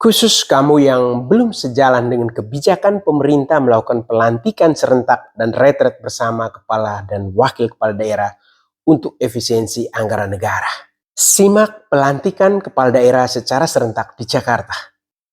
Khusus kamu yang belum sejalan dengan kebijakan pemerintah melakukan pelantikan serentak dan retret bersama kepala dan wakil kepala daerah untuk efisiensi anggaran negara. Simak pelantikan kepala daerah secara serentak di Jakarta.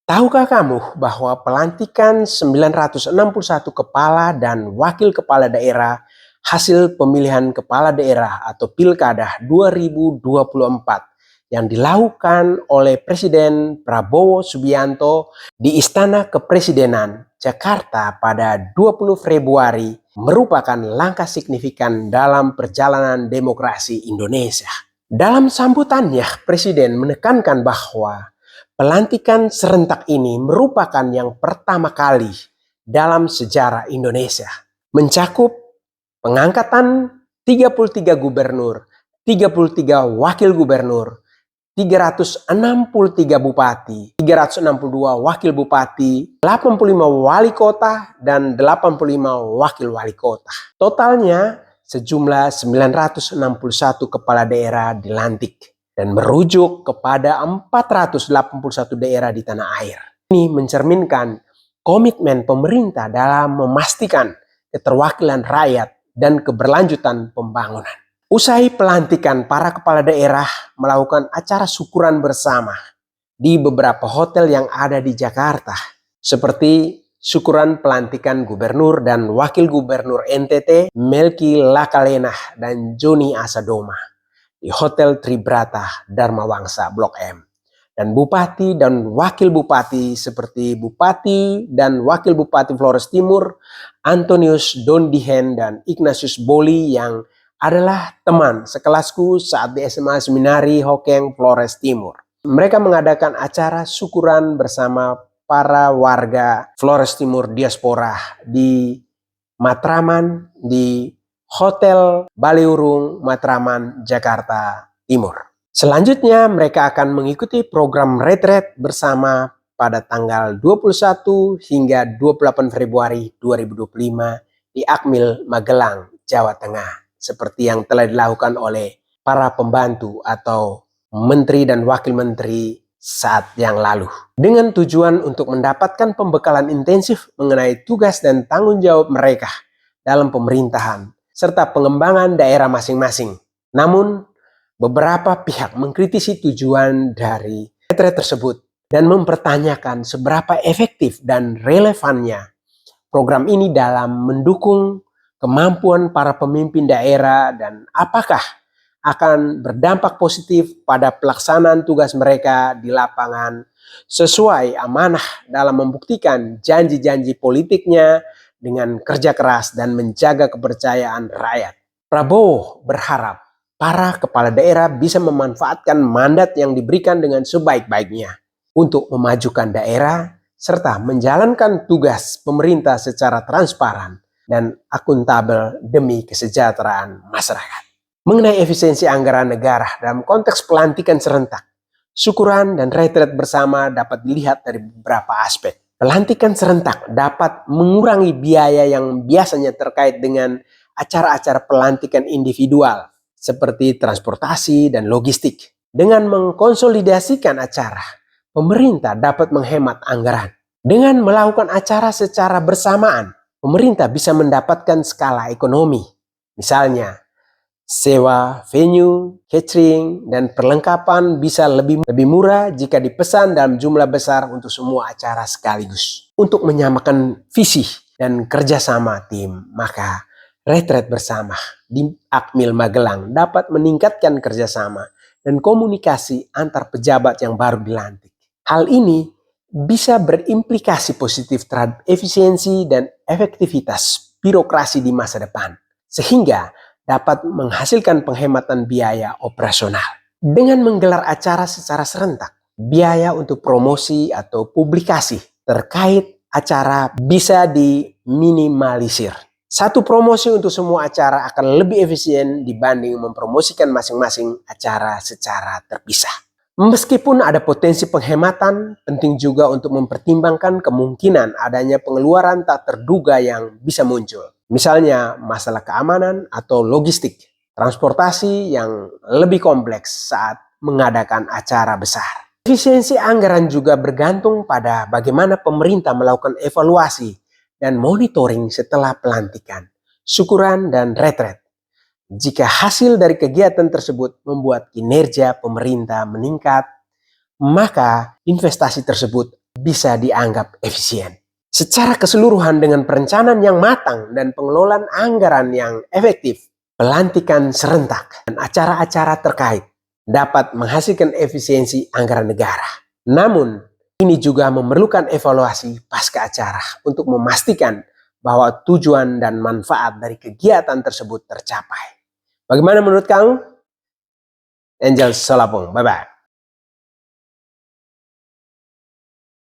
Tahukah kamu bahwa pelantikan 961 kepala dan wakil kepala daerah hasil pemilihan kepala daerah atau Pilkada 2024 yang dilakukan oleh Presiden Prabowo Subianto di Istana Kepresidenan Jakarta pada 20 Februari merupakan langkah signifikan dalam perjalanan demokrasi Indonesia. Dalam sambutannya, Presiden menekankan bahwa pelantikan serentak ini merupakan yang pertama kali dalam sejarah Indonesia, mencakup pengangkatan 33 gubernur, 33 wakil gubernur, 363 bupati, 362 wakil bupati, 85 wali kota, dan 85 wakil wali kota. Totalnya sejumlah 961 kepala daerah dilantik dan merujuk kepada 481 daerah di tanah air. Ini mencerminkan komitmen pemerintah dalam memastikan keterwakilan rakyat dan keberlanjutan pembangunan. Usai pelantikan, para kepala daerah melakukan acara syukuran bersama di beberapa hotel yang ada di Jakarta, seperti syukuran pelantikan gubernur dan wakil gubernur NTT Melki Lakalenah dan Joni Asadoma di Hotel Tribrata Dharma Wangsa Blok M. Dan bupati dan wakil bupati seperti bupati dan wakil bupati Flores Timur Antonius Dondihen dan Ignatius Boli yang adalah teman sekelasku saat di SMA Seminari Hokeng Flores Timur. Mereka mengadakan acara syukuran bersama para warga Flores Timur diaspora di Matraman di Hotel Baleurung Matraman, Jakarta Timur. Selanjutnya mereka akan mengikuti program retret bersama pada tanggal 21 hingga 28 Februari 2025 di Akmil, Magelang, Jawa Tengah, seperti yang telah dilakukan oleh para pembantu atau menteri dan wakil menteri saat yang lalu. Dengan tujuan untuk mendapatkan pembekalan intensif mengenai tugas dan tanggung jawab mereka dalam pemerintahan, serta pengembangan daerah masing-masing. Namun, beberapa pihak mengkritisi tujuan dari retret tersebut dan mempertanyakan seberapa efektif dan relevannya program ini dalam mendukung kemampuan para pemimpin daerah dan apakah akan berdampak positif pada pelaksanaan tugas mereka di lapangan sesuai amanah dalam membuktikan janji-janji politiknya dengan kerja keras dan menjaga kepercayaan rakyat. Prabowo berharap para kepala daerah bisa memanfaatkan mandat yang diberikan dengan sebaik-baiknya untuk memajukan daerah serta menjalankan tugas pemerintah secara transparan dan akuntabel demi kesejahteraan masyarakat. Mengenai efisiensi anggaran negara dalam konteks pelantikan serentak, syukuran dan retret bersama dapat dilihat dari beberapa aspek. Pelantikan serentak dapat mengurangi biaya yang biasanya terkait dengan acara-acara pelantikan individual seperti transportasi dan logistik. Dengan mengkonsolidasikan acara, pemerintah dapat menghemat anggaran. Dengan melakukan acara secara bersamaan, pemerintah bisa mendapatkan skala ekonomi. Misalnya, sewa venue, catering, dan perlengkapan bisa lebih murah jika dipesan dalam jumlah besar untuk semua acara sekaligus. Untuk menyamakan visi dan kerjasama tim, maka retret bersama di Akmil Magelang dapat meningkatkan kerjasama dan komunikasi antar pejabat yang baru dilantik. Hal ini bisa berimplikasi positif terhadap efisiensi dan efektivitas birokrasi di masa depan, sehingga dapat menghasilkan penghematan biaya operasional. Dengan menggelar acara secara serentak, biaya untuk promosi atau publikasi terkait acara bisa diminimalisir. Satu promosi untuk semua acara akan lebih efisien dibanding mempromosikan masing-masing acara secara terpisah. Meskipun ada potensi penghematan, penting juga untuk mempertimbangkan kemungkinan adanya pengeluaran tak terduga yang bisa muncul. Misalnya masalah keamanan atau logistik, transportasi yang lebih kompleks saat mengadakan acara besar. Efisiensi anggaran juga bergantung pada bagaimana pemerintah melakukan evaluasi dan monitoring setelah pelantikan, syukuran, dan retret. Jika hasil dari kegiatan tersebut membuat kinerja pemerintah meningkat, maka investasi tersebut bisa dianggap efisien. Secara keseluruhan dengan perencanaan yang matang dan pengelolaan anggaran yang efektif, pelantikan serentak dan acara-acara terkait dapat menghasilkan efisiensi anggaran negara. Namun, ini juga memerlukan evaluasi pasca acara untuk memastikan bahwa tujuan dan manfaat dari kegiatan tersebut tercapai. Bagaimana menurut kamu? Angel Solapung, bye-bye.